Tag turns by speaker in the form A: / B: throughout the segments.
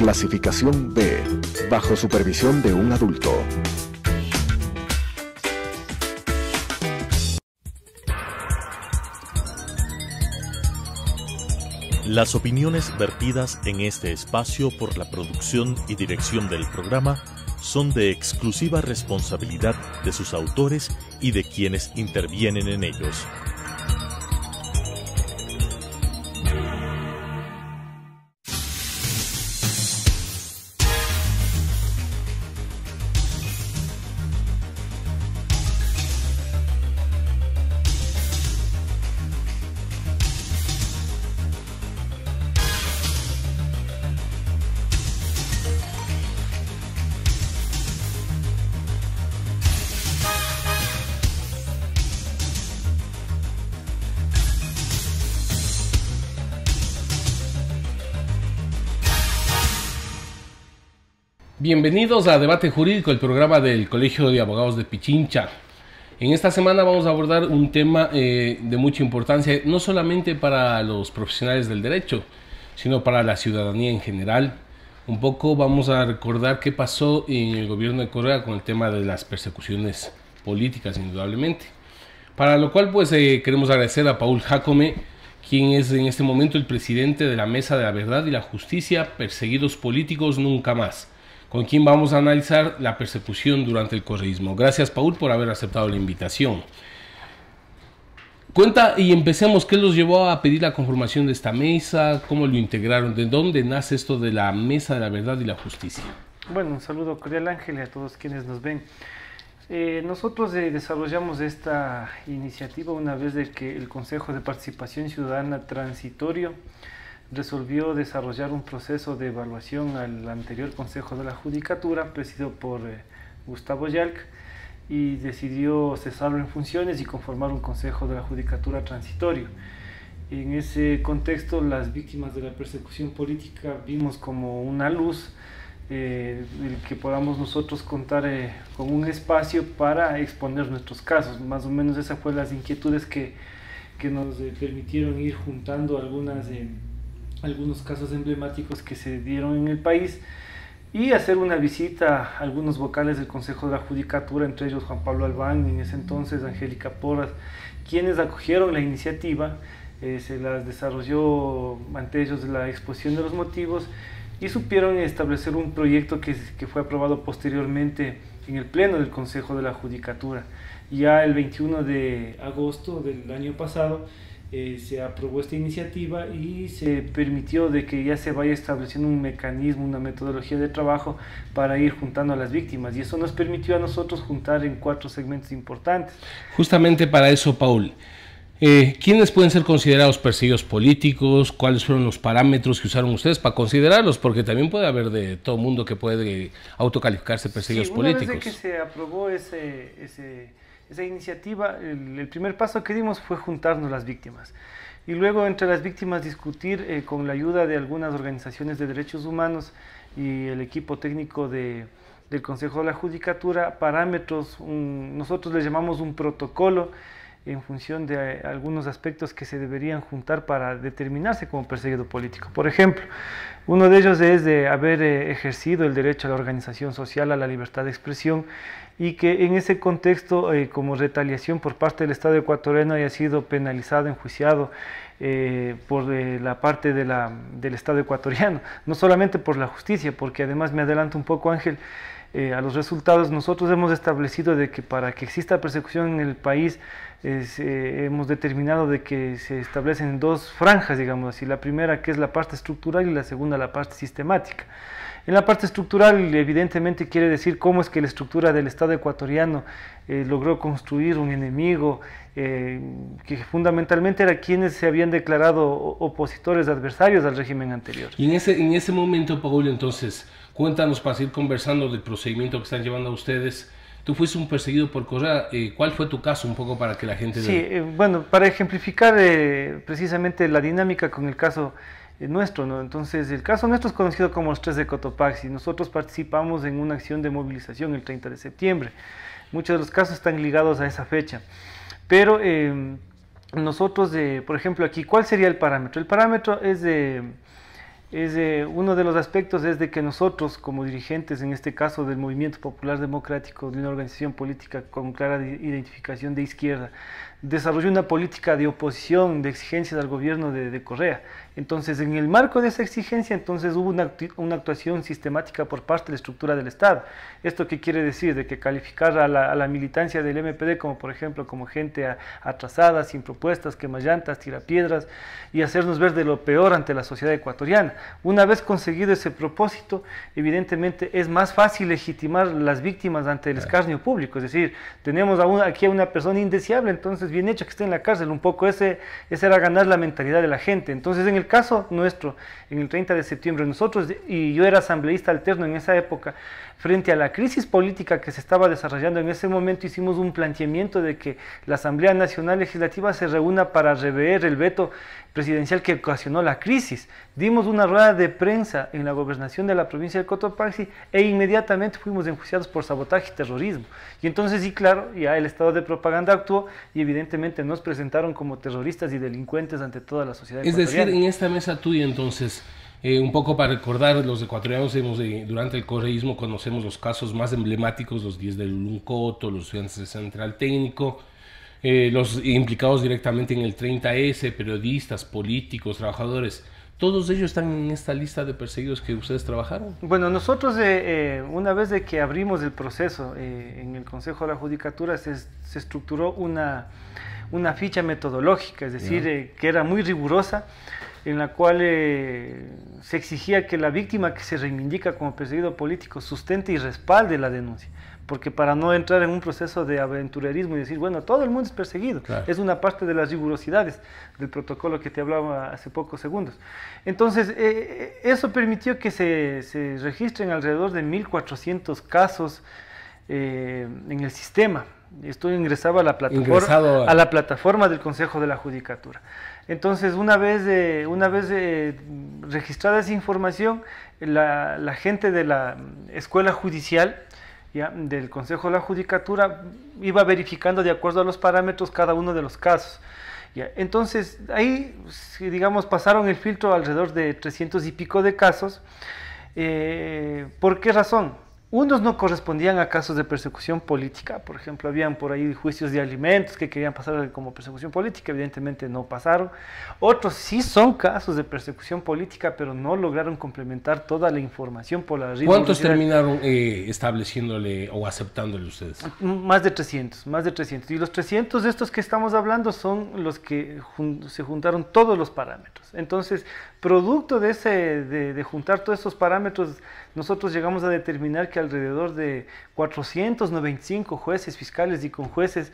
A: Clasificación B, bajo supervisión de un adulto.
B: Las opiniones vertidas en este espacio por la producción y dirección del programa son de exclusiva responsabilidad de sus autores y de quienes intervienen en ellos.
C: Bienvenidos a Debate Jurídico, el programa del Colegio de Abogados de Pichincha. En esta semana vamos a abordar un tema de mucha importancia, no solamente para los profesionales del derecho, sino para la ciudadanía en general. Un poco vamos a recordar qué pasó en el gobierno de Correa con el tema de las persecuciones políticas, indudablemente. Para lo cual queremos agradecer a Paul Jacome, quien es en este momento el presidente de la Mesa de la Verdad y la Justicia, Perseguidos Políticos Nunca Más, con quien vamos a analizar la persecución durante el correísmo. Gracias, Paul, por haber aceptado la invitación. Cuenta y empecemos, ¿qué los llevó a pedir la conformación de esta mesa? ¿Cómo lo integraron? ¿De dónde nace esto de la Mesa de la Verdad y la Justicia?
D: Bueno, un saludo cordial, Ángel, y a todos quienes nos ven. Nosotros desarrollamos esta iniciativa una vez de que el Consejo de Participación Ciudadana Transitorio resolvió desarrollar un proceso de evaluación al anterior Consejo de la Judicatura, presidido por Gustavo Yalc, y decidió cesarlo en funciones y conformar un Consejo de la Judicatura transitorio. En ese contexto, las víctimas de la persecución política vimos como una luz el que podamos nosotros contar con un espacio para exponer nuestros casos. Más o menos esas fueron las inquietudes que nos permitieron ir juntando algunos casos emblemáticos que se dieron en el país y hacer una visita a algunos vocales del Consejo de la Judicatura, entre ellos Juan Pablo Albán, en ese entonces Angélica Porras, quienes acogieron la iniciativa, se las desarrolló ante ellos la exposición de los motivos y supieron establecer un proyecto que fue aprobado posteriormente en el Pleno del Consejo de la Judicatura. Ya el 21 de agosto del año pasado se aprobó esta iniciativa y se permitió de que ya se vaya estableciendo un mecanismo, una metodología de trabajo para ir juntando a las víctimas, y eso nos permitió a nosotros juntar en 4 segmentos importantes.
C: Justamente para eso, Paul, ¿quiénes pueden ser considerados perseguidos políticos? ¿Cuáles fueron los parámetros que usaron ustedes para considerarlos? Porque también puede haber de todo mundo que puede autocalificarse perseguidos políticos.
D: Una vez que se aprobó esa iniciativa, el primer paso que dimos fue juntarnos las víctimas y luego entre las víctimas discutir con la ayuda de algunas organizaciones de derechos humanos y el equipo técnico del Consejo de la Judicatura parámetros, nosotros les llamamos un protocolo en función de algunos aspectos que se deberían juntar para determinarse como perseguido político. Por ejemplo, uno de ellos es de haber ejercido el derecho a la organización social, a la libertad de expresión, y que en ese contexto, como retaliación por parte del Estado ecuatoriano, haya sido penalizado, enjuiciado por la parte del Estado ecuatoriano, no solamente por la justicia, porque además, me adelanto un poco, Ángel, a los resultados. Nosotros hemos establecido de que para que exista persecución en el país hemos determinado de que se establecen 2 franjas, digamos así, la primera que es la parte estructural y la segunda la parte sistemática. En la parte estructural, evidentemente, quiere decir cómo es que la estructura del Estado ecuatoriano logró construir un enemigo que fundamentalmente era quienes se habían declarado opositores, adversarios al régimen anterior.
C: Y en ese momento, Paul, entonces, cuéntanos para seguir conversando del procedimiento que están llevando a ustedes. Tú fuiste un perseguido por Correa. ¿Cuál fue tu caso, un poco para que la gente...
D: Sí, bueno, para ejemplificar precisamente la dinámica con el caso nuestro, ¿no? Entonces, el caso nuestro es conocido como los 3 de Cotopaxi. Nosotros participamos en una acción de movilización el 30 de septiembre. Muchos de los casos están ligados a esa fecha. Pero nosotros, por ejemplo, aquí, ¿cuál sería el parámetro? El parámetro es Uno de los aspectos es de que nosotros, como dirigentes, en este caso del Movimiento Popular Democrático, de una organización política con clara identificación de izquierda, desarrolló una política de oposición, de exigencias al gobierno de Correa. Entonces, en el marco de esa exigencia, entonces hubo una actuación sistemática por parte de la estructura del Estado. ¿Esto qué quiere decir? De que calificar a la militancia del MPD como, por ejemplo, como gente atrasada, sin propuestas, quemallantas, tirapiedras, y hacernos ver de lo peor ante la sociedad ecuatoriana. Una vez conseguido ese propósito, evidentemente es más fácil legitimar las víctimas ante el escarnio público. Es decir, tenemos aquí a una persona indeseable, entonces bien hecho que esté en la cárcel. Un poco ese era ganar la mentalidad de la gente. Entonces, en el caso nuestro, en el 30 de septiembre, nosotros, y yo era asambleísta alterno en esa época, frente a la crisis política que se estaba desarrollando en ese momento, hicimos un planteamiento de que la Asamblea Nacional Legislativa se reúna para rever el veto presidencial que ocasionó la crisis. Dimos una rueda de prensa en la gobernación de la provincia de Cotopaxi e inmediatamente fuimos enjuiciados por sabotaje y terrorismo. Y entonces, sí, claro, ya el estado de propaganda actuó y evidentemente nos presentaron como terroristas y delincuentes ante toda la sociedad ecuatoriana.
C: Es decir, en esta mesa tuya, entonces, un poco para recordar, los ecuatorianos durante el correísmo conocemos los casos más emblemáticos, los 10 de Luluncoto, los estudiantes de Central Técnico, los implicados directamente en el 30S, periodistas, políticos, trabajadores. ¿Todos ellos están en esta lista de perseguidos que ustedes trabajaron?
D: Bueno, nosotros una vez de que abrimos el proceso en el Consejo de la Judicatura se estructuró una ficha metodológica, es decir, que era muy rigurosa, en la cual se exigía que la víctima que se reivindica como perseguido político sustente y respalde la denuncia, porque para no entrar en un proceso de aventurerismo y decir, bueno, todo el mundo es perseguido, claro. Es una parte de las rigurosidades del protocolo que te hablaba hace pocos segundos. Entonces, eso permitió que se registren alrededor de 1.400 casos en el sistema. Esto ingresaba a la plataforma del Consejo de la Judicatura. Entonces, una vez registrada esa información, la gente de la escuela judicial, ¿ya?, del Consejo de la Judicatura, iba verificando de acuerdo a los parámetros cada uno de los casos. ¿Ya? Entonces, ahí, digamos, pasaron el filtro alrededor de 300 y pico de casos. ¿Por qué razón? Unos no correspondían a casos de persecución política, por ejemplo, habían por ahí juicios de alimentos que querían pasar como persecución política, evidentemente no pasaron. Otros sí son casos de persecución política, pero no lograron complementar toda la información por la red.
C: ¿Cuántos terminaron estableciéndole o aceptándole ustedes?
D: Más de 300. Y los 300 de estos que estamos hablando son los que se juntaron todos los parámetros. Entonces, producto de juntar todos esos parámetros, nosotros llegamos a determinar que alrededor de 495 jueces, fiscales y conjueces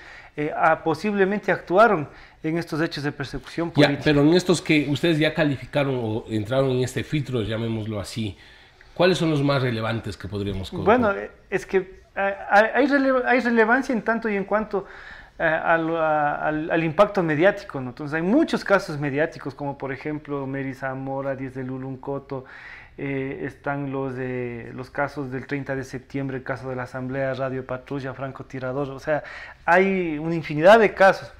D: posiblemente actuaron en estos hechos de persecución política.
C: Ya, pero en estos que ustedes ya calificaron o entraron en este filtro, llamémoslo así, ¿cuáles son los más relevantes que podríamos colocar?
D: Bueno, es que hay relevancia en tanto y en cuanto al impacto mediático, ¿no? Entonces hay muchos casos mediáticos, como por ejemplo Mary Zamora, 10 de Luluncoto, están los casos del 30 de septiembre, el caso de la Asamblea, Radio Patrulla, Francotirador, o sea, hay una infinidad de casos.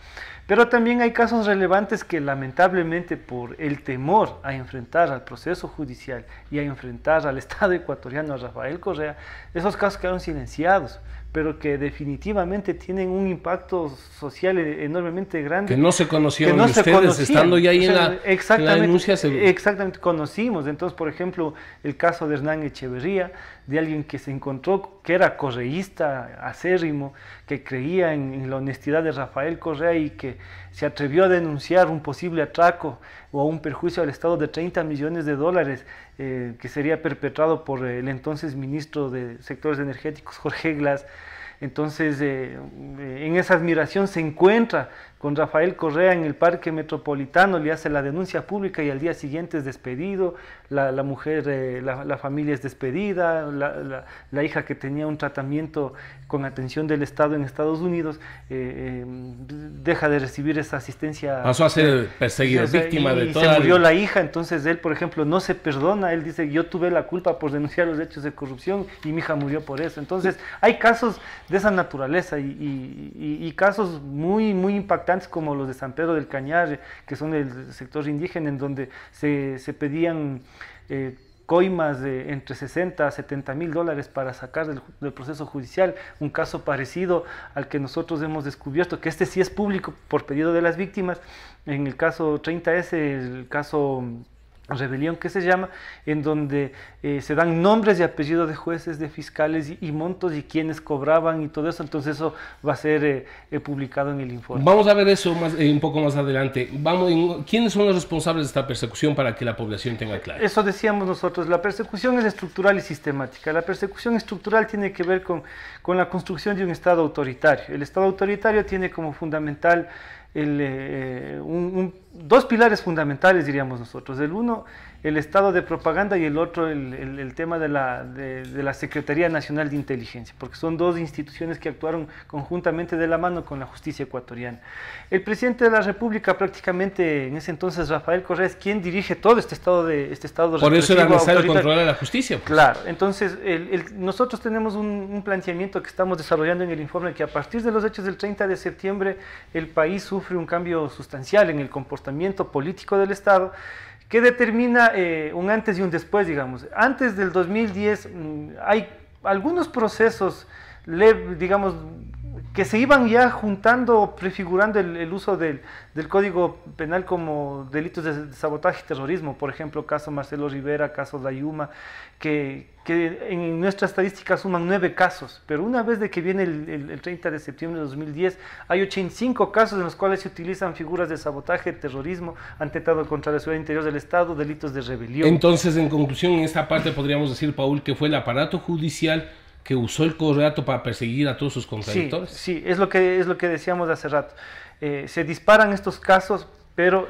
D: Pero también hay casos relevantes que lamentablemente por el temor a enfrentar al proceso judicial y a enfrentar al Estado ecuatoriano, a Rafael Correa, esos casos quedaron silenciados, pero que definitivamente tienen un impacto social enormemente grande.
C: Que no se conocieron ustedes, estando ya ahí en la denuncia.
D: Exactamente, conocimos. Entonces, por ejemplo, el caso de Hernán Echeverría, de alguien que se encontró que era correísta acérrimo, que creía en la honestidad de Rafael Correa y que se atrevió a denunciar un posible atraco o un perjuicio al Estado de 30 millones de dólares que sería perpetrado por el entonces ministro de Sectores Energéticos, Jorge Glass. Entonces, en esa admiración se encuentra con Rafael Correa en el Parque Metropolitano, le hace la denuncia pública y al día siguiente es despedido, la mujer, la familia es despedida, la hija que tenía un tratamiento con atención del Estado en Estados Unidos deja de recibir esa asistencia.
C: Pasó a ser perseguido, víctima de toda.
D: Se murió la hija, entonces él, por ejemplo, no se perdona, él dice, yo tuve la culpa por denunciar los hechos de corrupción y mi hija murió por eso. Entonces, hay casos de esa naturaleza y casos muy, muy impactantes vacantes como los de San Pedro del Cañar, que son del sector indígena, en donde se pedían coimas de entre 60 a 70 mil dólares para sacar del proceso judicial, un caso parecido al que nosotros hemos descubierto, que este sí es público por pedido de las víctimas, en el caso 30S, el caso Rebelión que se llama, en donde se dan nombres y apellidos de jueces, de fiscales y montos y quienes cobraban y todo eso. Entonces eso va a ser publicado en el informe.
C: Vamos a ver eso un poco más adelante. ¿Quiénes son los responsables de esta persecución para que la población tenga claro?
D: Eso decíamos nosotros, la persecución es estructural y sistemática. La persecución estructural tiene que ver con la construcción de un Estado autoritario. El Estado autoritario tiene como fundamental dos pilares fundamentales, diríamos nosotros. El uno, el estado de propaganda, y el otro, el tema de la Secretaría Nacional de Inteligencia, porque son dos instituciones que actuaron conjuntamente de la mano con la justicia ecuatoriana. El presidente de la República, prácticamente en ese entonces, Rafael Correa, es quien dirige todo este estado represivo.
C: Por eso era necesario controlar la justicia. Pues.
D: Claro, entonces nosotros tenemos un planteamiento que estamos desarrollando en el informe, que a partir de los hechos del 30 de septiembre, el país sufre un cambio sustancial en el comportamiento político del Estado, que determina un antes y un después, digamos. Antes del 2010 hay algunos procesos, digamos, que se iban ya juntando, prefigurando el uso del Código Penal como delitos de sabotaje y terrorismo. Por ejemplo, caso Marcelo Rivera, caso Dayuma, que en nuestra estadística suman 9 casos, pero una vez de que viene el 30 de septiembre de 2010, hay 85 casos en los cuales se utilizan figuras de sabotaje, terrorismo, atentado contra la seguridad interior del Estado, delitos de rebelión.
C: Entonces, en conclusión, en esta parte podríamos decir, Paul, que fue el aparato judicial que usó el Correato para perseguir a todos sus contradictores.
D: Sí, es lo que decíamos hace rato. Se disparan estos casos, pero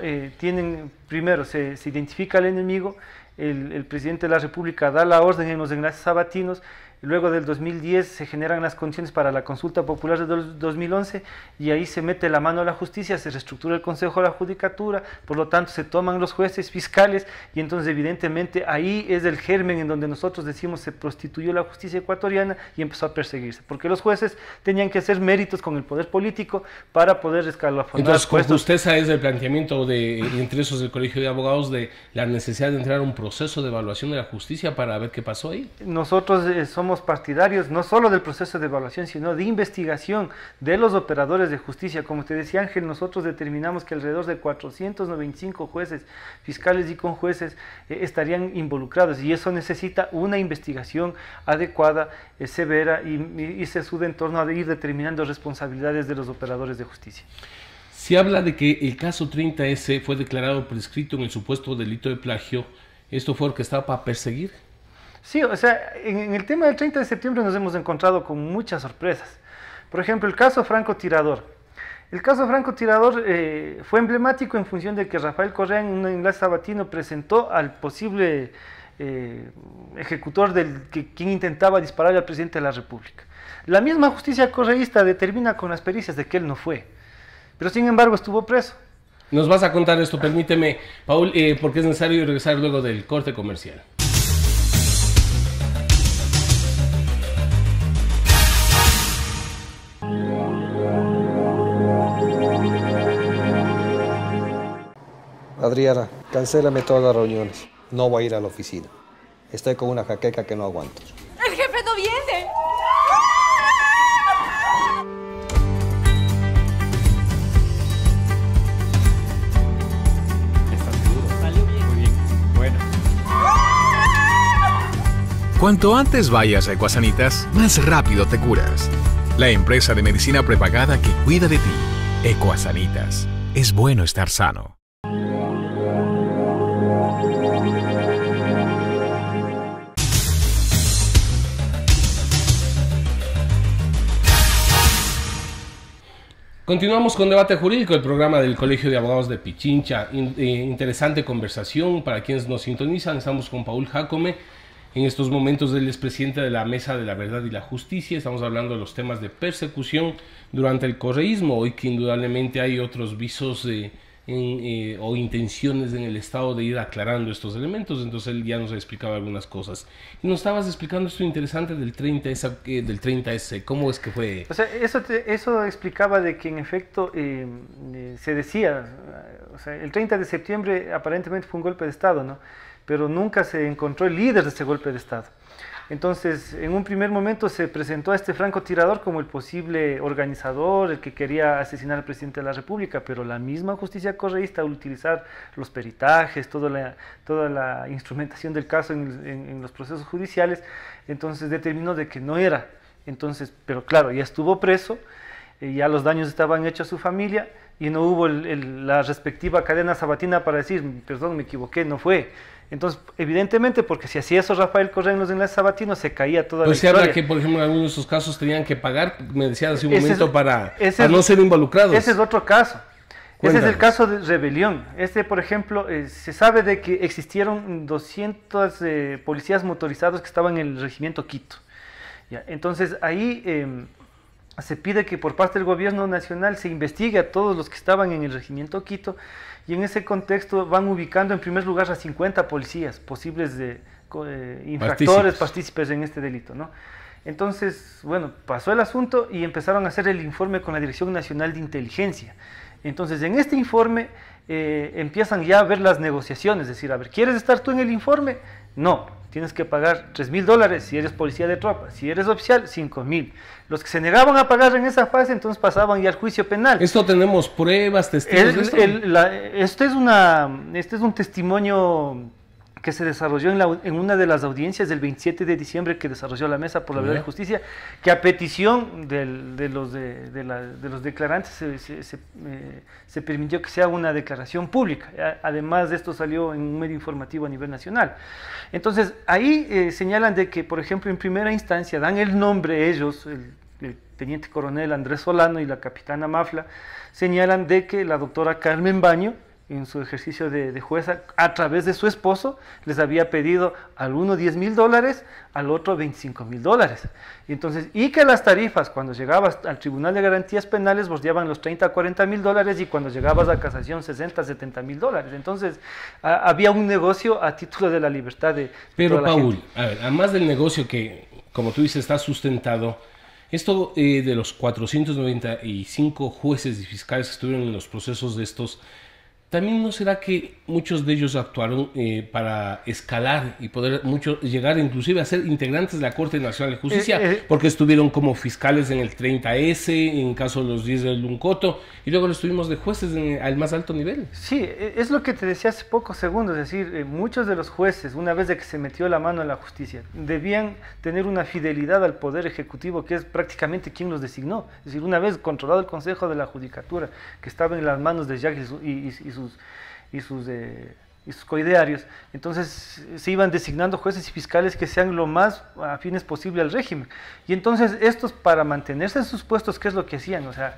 D: primero se identifica al enemigo, el presidente de la República da la orden en los enlaces sabatinos, luego del 2010 se generan las condiciones para la consulta popular del 2011 y ahí se mete la mano a la justicia, se reestructura el Consejo de la Judicatura, por lo tanto se toman los jueces fiscales y entonces evidentemente ahí es el germen en donde nosotros decimos se prostituyó la justicia ecuatoriana y empezó a perseguirse, porque los jueces tenían que hacer méritos con el poder político para poder escalafonar.
C: Entonces, con usted es el planteamiento de intereses del Colegio de Abogados de la necesidad de entrar a un proceso de evaluación de la justicia para ver qué pasó ahí.
D: Nosotros somos partidarios no solo del proceso de evaluación, sino de investigación de los operadores de justicia. Como te decía Ángel, nosotros determinamos que alrededor de 495 jueces, fiscales y conjueces estarían involucrados y eso necesita una investigación adecuada, severa y sesuda en torno a ir determinando responsabilidades de los operadores de justicia.
C: Se habla de que el caso 30S fue declarado prescrito en el supuesto delito de plagio. ¿Esto fue orquestado para perseguir?
D: Sí, o sea, en el tema del 30 de septiembre nos hemos encontrado con muchas sorpresas. Por ejemplo, el caso Franco Tirador. El caso Franco Tirador fue emblemático en función de que Rafael Correa en un enlace sabatino presentó al posible ejecutor quien intentaba disparar al presidente de la República. La misma justicia correísta determina con las pericias de que él no fue, pero sin embargo estuvo preso.
C: Nos vas a contar esto, permíteme, Paul, porque es necesario regresar luego del corte comercial.
E: Adriana, cancélame todas las reuniones. No voy a ir a la oficina. Estoy con una jaqueca que no aguanto.
F: ¡El jefe no viene!
G: ¿Estás seguro? Salió bien. Muy bien. Bueno.
H: Cuanto antes vayas a Ecuasanitas, más rápido te curas. La empresa de medicina prepagada que cuida de ti. Ecuasanitas. Es bueno estar sano.
C: Continuamos con Debate Jurídico, el programa del Colegio de Abogados de Pichincha. Interesante conversación para quienes nos sintonizan. Estamos con Paul Jácome. En estos momentos él es presidente de la Mesa de la Verdad y la Justicia. Estamos hablando de los temas de persecución durante el correísmo. Hoy que indudablemente hay otros visos o intenciones en el Estado de ir aclarando estos elementos. Entonces él ya nos ha explicado algunas cosas. Y nos estabas explicando esto interesante del 30S, ¿cómo es que fue?
D: O sea, eso explicaba de que en efecto se decía, o sea, el 30 de septiembre aparentemente fue un golpe de Estado, ¿no? Pero nunca se encontró el líder de ese golpe de Estado. Entonces, en un primer momento se presentó a este francotirador como el posible organizador, el que quería asesinar al presidente de la República, pero la misma justicia correísta, al utilizar los peritajes, toda la instrumentación del caso en los procesos judiciales, entonces determinó de que no era. Entonces, pero claro, ya estuvo preso, ya los daños estaban hechos a su familia y no hubo la respectiva cadena sabatina para decir, perdón, me equivoqué, no fue. Entonces, evidentemente, porque si hacía eso Rafael Correa en los enlaces sabatinos, se caía toda la historia.
C: Se habla que, por ejemplo, en algunos de esos casos tenían que pagar, me decía hace un momento, para no ser involucrados.
D: Ese es otro caso. Cuéntanos. Ese es el caso de rebelión. Por ejemplo, se sabe de que existieron 200 policías motorizados que estaban en el regimiento Quito. ¿Ya? Entonces, ahí se pide que por parte del gobierno nacional se investigue a todos los que estaban en el regimiento Quito, y en ese contexto van ubicando en primer lugar a 50 policías posibles de infractores, partícipes en este delito, ¿no? Entonces, bueno, pasó el asunto y empezaron a hacer el informe con la Dirección Nacional de Inteligencia. Entonces, en este informe empiezan ya a ver las negociaciones, es decir, a ver, ¿quieres estar tú en el informe? No, tienes que pagar $3.000 si eres policía de tropa, si eres oficial, $5.000. Los que se negaban a pagar en esa fase, entonces pasaban ya al juicio penal.
C: ¿Esto tenemos pruebas, testigos de esto?
D: Este es un testimonio que se desarrolló en una de las audiencias del 27 de diciembre que desarrolló la Mesa por la Verdad y Justicia, que a petición de los declarantes se permitió que sea una declaración pública. Además de esto salió en un medio informativo a nivel nacional. Entonces ahí señalan de que, por ejemplo, en primera instancia dan el nombre ellos, el teniente coronel Andrés Solano y la capitana Mafla, señalan de que la doctora Carmen Baño, en su ejercicio de jueza, a través de su esposo, les había pedido al uno $10.000, al otro $25.000. Entonces, y que las tarifas, cuando llegabas al Tribunal de Garantías Penales, bordeaban los $30.000 a $40.000, y cuando llegabas a casación, $60.000 a $70.000. Entonces, había un negocio a título de la libertad de
C: Pero,
D: toda la
C: Paul,
D: gente.
C: a ver, además del negocio que, como tú dices, está sustentado, esto de los 495 jueces y fiscales que estuvieron en los procesos de estos, ¿también no será que muchos de ellos actuaron para escalar y poder llegar inclusive a ser integrantes de la Corte Nacional de Justicia? Porque estuvieron como fiscales en el 30S, en caso de los 10 del Luncoto, y luego los tuvimos de jueces al más alto nivel.
D: Sí, es lo que te decía hace pocos segundos, es decir, muchos de los jueces, una vez de que se metió la mano en la justicia, debían tener una fidelidad al Poder Ejecutivo, que es prácticamente quien los designó. Es decir, una vez controlado el Consejo de la Judicatura, que estaba en las manos de Jacques y sus coidearios, entonces se iban designando jueces y fiscales que sean lo más afines posible al régimen. Y entonces estos, para mantenerse en sus puestos, ¿qué es lo que hacían? O sea,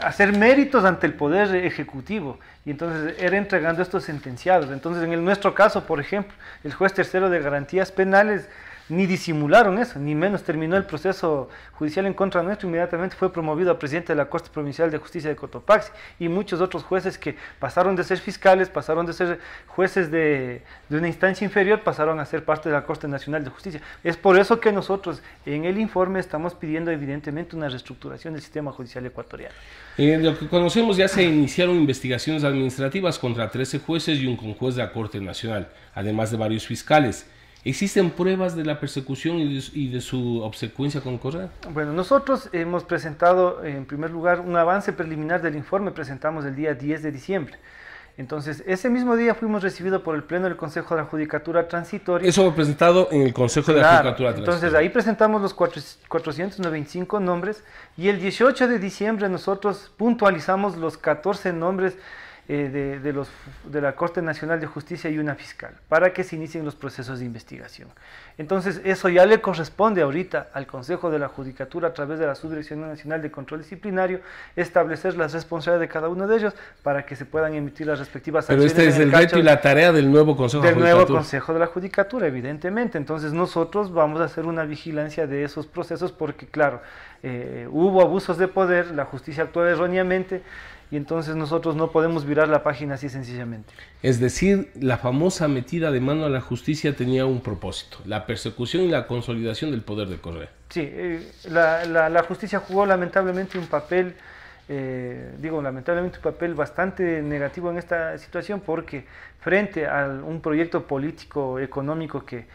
D: hacer méritos ante el Poder Ejecutivo, y entonces era entregando estos sentenciados. Entonces, en nuestro caso, por ejemplo, el juez tercero de Garantías Penales ni disimularon eso, ni menos terminó el proceso judicial en contra nuestro, inmediatamente fue promovido a presidente de la Corte Provincial de Justicia de Cotopaxi, y muchos otros jueces que pasaron de ser fiscales, pasaron de ser jueces de una instancia inferior, pasaron a ser parte de la Corte Nacional de Justicia. Es por eso que nosotros en el informe estamos pidiendo evidentemente una reestructuración del sistema judicial ecuatoriano.
C: Lo que conocemos, ya se iniciaron investigaciones administrativas contra 13 jueces y un conjuez de la Corte Nacional, además de varios fiscales. ¿Existen pruebas de la persecución y de su obsecuencia con Correa?
D: Bueno, nosotros hemos presentado, en primer lugar, un avance preliminar del informe, presentamos el día 10 de diciembre. Entonces, ese mismo día fuimos recibidos por el Pleno del Consejo de la Judicatura Transitoria.
C: Eso fue presentado en el Consejo de la Judicatura Transitoria.
D: Entonces, ahí presentamos los 495 nombres, y el 18 de diciembre nosotros puntualizamos los 14 nombres de la Corte Nacional de Justicia y una fiscal, para que se inicien los procesos de investigación. Entonces, eso ya le corresponde ahorita al Consejo de la Judicatura, a través de la Subdirección Nacional de Control Disciplinario, establecer las responsabilidades de cada uno de ellos para que se puedan emitir las respectivas sanciones.
C: Pero este es el reto y la tarea del nuevo Consejo de la Judicatura.
D: Del nuevo Consejo de la Judicatura, evidentemente. Entonces, nosotros vamos a hacer una vigilancia de esos procesos porque, claro, hubo abusos de poder, la justicia actuó erróneamente, y entonces nosotros no podemos virar la página así sencillamente.
C: Es decir, la famosa metida de mano a la justicia tenía un propósito, la persecución y la consolidación del poder de Correa.
D: Sí, la justicia jugó lamentablemente un papel, lamentablemente un papel bastante negativo en esta situación, porque frente a un proyecto político, económico que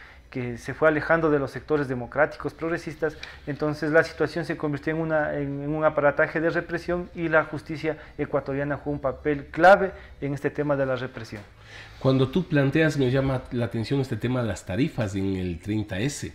D: se fue alejando de los sectores democráticos, progresistas, entonces la situación se convirtió en un aparataje de represión, y la justicia ecuatoriana jugó un papel clave en este tema de la represión.
C: Cuando tú planteas, me llama la atención este tema de las tarifas en el 30S.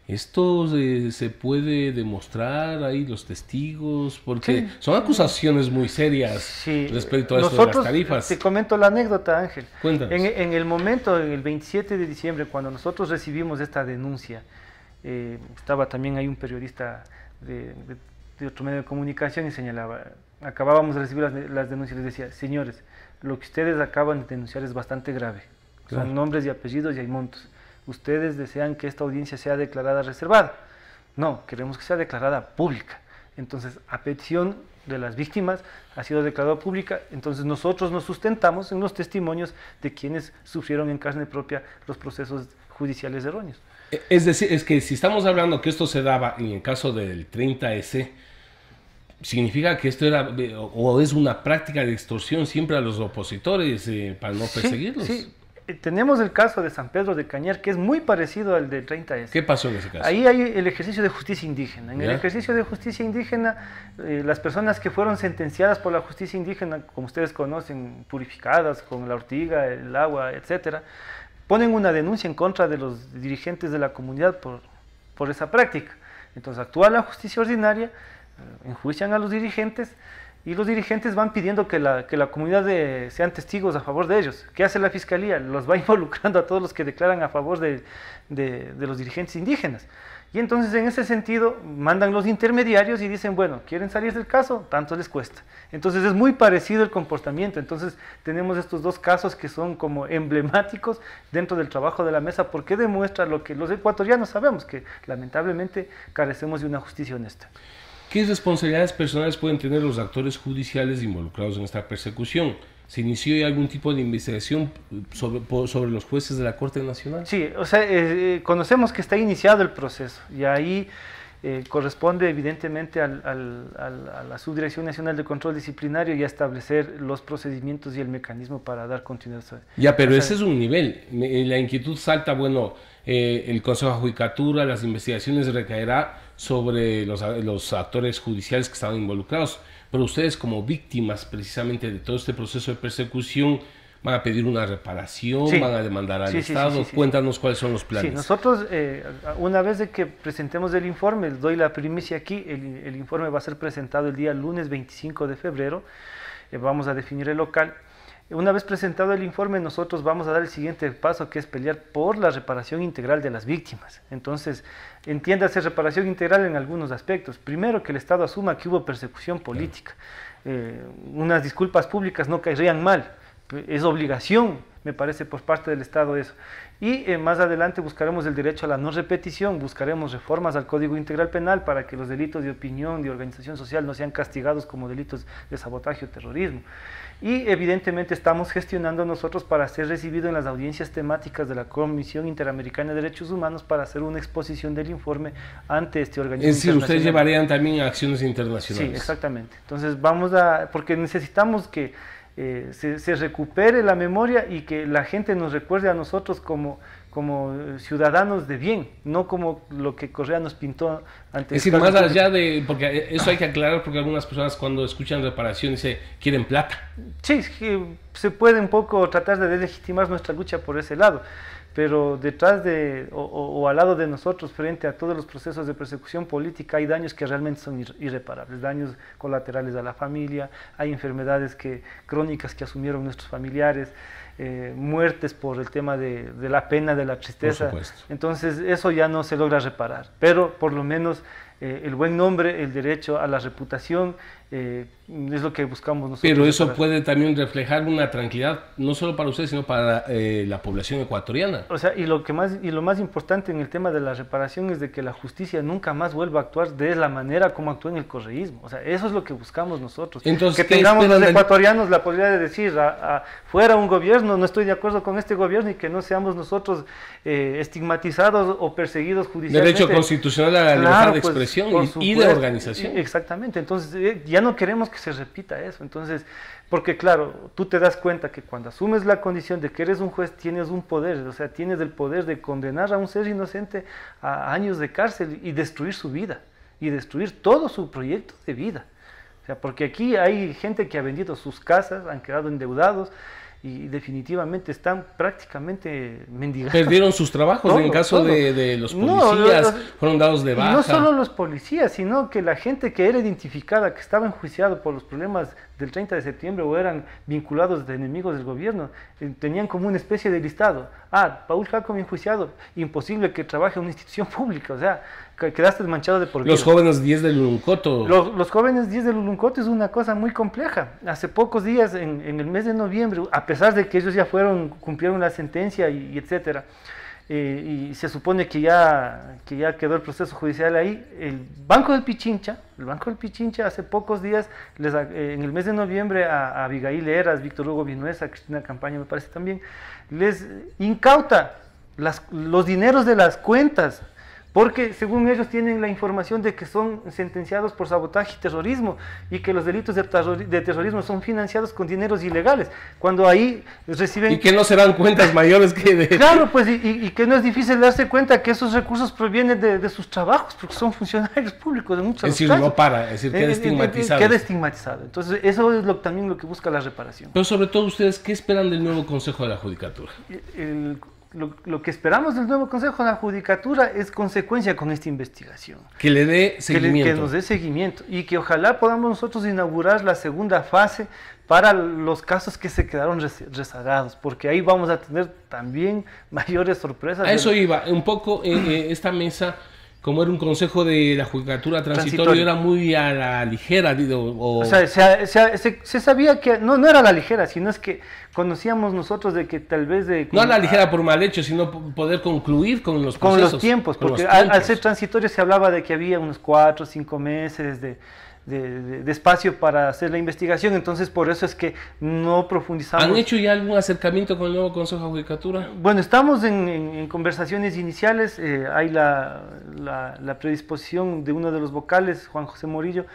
C: ¿Esto se puede demostrar ahí los testigos? Porque sí, son acusaciones muy serias respecto a esto de las tarifas.
D: Te comento la anécdota, Ángel.
C: Cuéntanos.
D: En el momento, en el 27 de diciembre, cuando nosotros recibimos esta denuncia, estaba también ahí un periodista de otro medio de comunicación y señalaba, acabábamos de recibir las denuncias, les decía, señores, lo que ustedes acaban de denunciar es bastante grave. Claro. Son nombres y apellidos y hay montos. Ustedes desean que esta audiencia sea declarada reservada. No, queremos que sea declarada pública. Entonces, a petición de las víctimas, ha sido declarada pública. Entonces, nosotros nos sustentamos en los testimonios de quienes sufrieron en carne propia los procesos judiciales erróneos.
C: Es decir, es que si estamos hablando que esto se daba en el caso del 30S, significa que esto era o es una práctica de extorsión siempre a los opositores para no perseguirlos.
D: Sí. Tenemos el caso de San Pedro de Cañar, que es muy parecido al del 30S.
C: ¿Qué pasó en ese caso?
D: Ahí hay el ejercicio de justicia indígena. En el ejercicio de justicia indígena, las personas que fueron sentenciadas por la justicia indígena, como ustedes conocen, purificadas con la ortiga, el agua, etcétera, ponen una denuncia en contra de los dirigentes de la comunidad por esa práctica. Entonces actúa la justicia ordinaria, enjuician a los dirigentes, y los dirigentes van pidiendo que la comunidad sean testigos a favor de ellos. ¿Qué hace la fiscalía? Los va involucrando a todos los que declaran a favor de los dirigentes indígenas. Y entonces, en ese sentido, mandan los intermediarios y dicen, bueno, ¿quieren salir del caso? Tanto les cuesta. Entonces, es muy parecido el comportamiento. Entonces, tenemos estos dos casos que son como emblemáticos dentro del trabajo de la mesa, porque demuestra lo que los ecuatorianos sabemos, que lamentablemente carecemos de una justicia honesta.
C: ¿Qué responsabilidades personales pueden tener los actores judiciales involucrados en esta persecución? ¿Se inició ya algún tipo de investigación sobre los jueces de la Corte Nacional?
D: Sí, o sea, conocemos que está iniciado el proceso, y ahí corresponde evidentemente a la Subdirección Nacional de Control Disciplinario ya establecer los procedimientos y el mecanismo para dar continuidad.
C: Ya, pero ese es un nivel. La inquietud salta, bueno, el Consejo de Judicatura, las investigaciones recaerá sobre los actores judiciales que estaban involucrados, pero ustedes como víctimas precisamente de todo este proceso de persecución van a pedir una reparación, sí, van a demandar al Estado. Cuéntanos cuáles son los planes.
D: Sí, nosotros una vez de que presentemos el informe, les doy la primicia aquí, el informe va a ser presentado el día lunes 25 de febrero, vamos a definir el local. Una vez presentado el informe, nosotros vamos a dar el siguiente paso, que es pelear por la reparación integral de las víctimas. Entonces, entiéndase reparación integral en algunos aspectos. Primero, que el Estado asuma que hubo persecución política. Unas disculpas públicas no caerían mal. Es obligación, me parece, por parte del Estado eso. Y más adelante buscaremos el derecho a la no repetición, buscaremos reformas al Código Integral Penal para que los delitos de opinión, de organización social no sean castigados como delitos de sabotaje o terrorismo. Y evidentemente estamos gestionando nosotros para ser recibido en las audiencias temáticas de la Comisión Interamericana de Derechos Humanos para hacer una exposición del informe ante este organismo.
C: Es decir, ustedes llevarían también a acciones internacionales.
D: Sí, exactamente. Entonces porque necesitamos que se recupere la memoria y que la gente nos recuerde a nosotros como ciudadanos de bien, no como lo que Correa nos pintó antes.
C: Es decir, más allá de, porque eso hay que aclarar, porque algunas personas cuando escuchan reparación quieren plata.
D: Sí, se puede un poco tratar de deslegitimar nuestra lucha por ese lado, pero detrás o al lado de nosotros, frente a todos los procesos de persecución política, hay daños que realmente son irreparables, daños colaterales a la familia, hay enfermedades crónicas que asumieron nuestros familiares, muertes por el tema de la pena, de la tristeza. Entonces eso ya no se logra reparar, pero por lo menos el buen nombre, el derecho a la reputación, es lo que buscamos nosotros.
C: Pero eso puede también reflejar una tranquilidad, no solo para ustedes, sino para la población ecuatoriana.
D: O sea, y lo más importante en el tema de la reparación es de que la justicia nunca más vuelva a actuar de la manera como actuó en el correísmo. O sea, eso es lo que buscamos nosotros.
C: Entonces,
D: que tengamos los ecuatorianos la posibilidad de decir, fuera un gobierno, no estoy de acuerdo con este gobierno, y que no seamos nosotros estigmatizados o perseguidos judicialmente.
C: Derecho constitucional a la libertad de expresión y de organización.
D: Exactamente, entonces ya no queremos que se repita eso. Entonces, porque claro, tú te das cuenta que cuando asumes la condición de que eres un juez, tienes un poder, o sea, tienes el poder de condenar a un ser inocente a años de cárcel y destruir su vida, y destruir todo su proyecto de vida. O sea, porque aquí hay gente que ha vendido sus casas, han quedado endeudados, y definitivamente están prácticamente mendigando.
C: Perdieron sus trabajos en caso de los policías, fueron dados de baja.
D: Y no solo los policías, sino que la gente que era identificada, que estaba enjuiciada por los problemas del 30 de septiembre o eran vinculados de enemigos del gobierno, tenían como una especie de listado. Paul Jacome enjuiciado, imposible que trabaje en una institución pública, o sea, quedaste manchado de por vida.
C: Los jóvenes 10 del Uluncoto.
D: Los jóvenes 10 del Uluncoto es una cosa muy compleja. Hace pocos días, en el mes de noviembre, a pesar de que ellos ya cumplieron la sentencia y etcétera, y se supone que ya quedó el proceso judicial ahí, el Banco del Pichincha hace pocos días, en el mes de noviembre, a Abigail Eras, Víctor Hugo Vinuesa, Cristina Campaña me parece también, les incauta los dineros de las cuentas, porque según ellos tienen la información de que son sentenciados por sabotaje y terrorismo, y que los delitos de terrorismo son financiados con dineros ilegales, cuando ahí reciben...
C: Y que no serán cuentas mayores que de...
D: Claro, pues, y que no es difícil darse cuenta que esos recursos provienen de sus trabajos, porque son funcionarios públicos en muchos casos.
C: Es decir, no para, es decir, queda estigmatizado.
D: Queda estigmatizado. Entonces, eso es también lo que busca la reparación.
C: Pero sobre todo, ¿ustedes qué esperan del nuevo Consejo de la Judicatura?
D: Lo que esperamos del nuevo Consejo de la Judicatura es consecuencia con esta investigación.
C: Que le dé seguimiento.
D: Que nos dé seguimiento y que ojalá podamos nosotros inaugurar la segunda fase para los casos que se quedaron rezagados, porque ahí vamos a tener también mayores sorpresas.
C: A eso iba, un poco esta mesa, como era un consejo de la Judicatura transitorio, era muy a la ligera. O
D: sea, se sabía que no era a la ligera, sino es que conocíamos nosotros de que tal vez...
C: no a la ligera por mal hecho, sino poder concluir con los procesos.
D: Con los tiempos, porque al ser transitorio se hablaba de que había unos 4 o 5 meses de espacio para hacer la investigación, entonces por eso es que no profundizamos.
C: ¿Han hecho ya algún acercamiento con el nuevo Consejo de Judicatura?
D: Bueno, estamos en conversaciones iniciales, hay la predisposición de uno de los vocales, Juan José Morillo,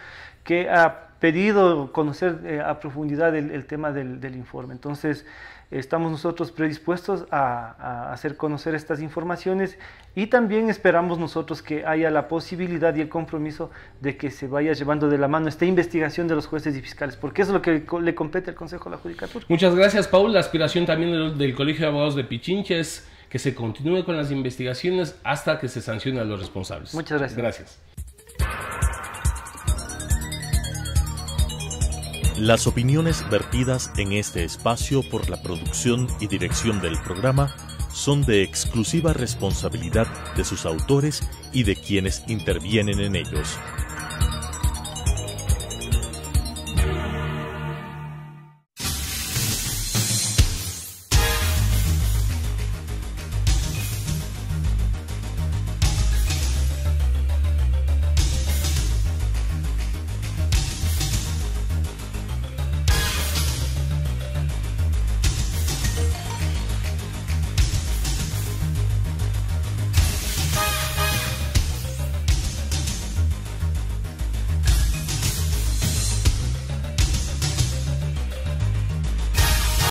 D: que ha pedido conocer a profundidad el tema del informe. Entonces, estamos nosotros predispuestos a hacer conocer estas informaciones, y también esperamos nosotros que haya la posibilidad y el compromiso de que se vaya llevando de la mano esta investigación de los jueces y fiscales, porque eso es lo que le compete al Consejo de la Judicatura.
C: Muchas gracias, Paul. La aspiración también del Colegio de Abogados de Pichincha es que se continúe con las investigaciones hasta que se sancionen a los responsables.
D: Muchas gracias.
C: Gracias.
B: Las opiniones vertidas en este espacio por la producción y dirección del programa son de exclusiva responsabilidad de sus autores y de quienes intervienen en ellos.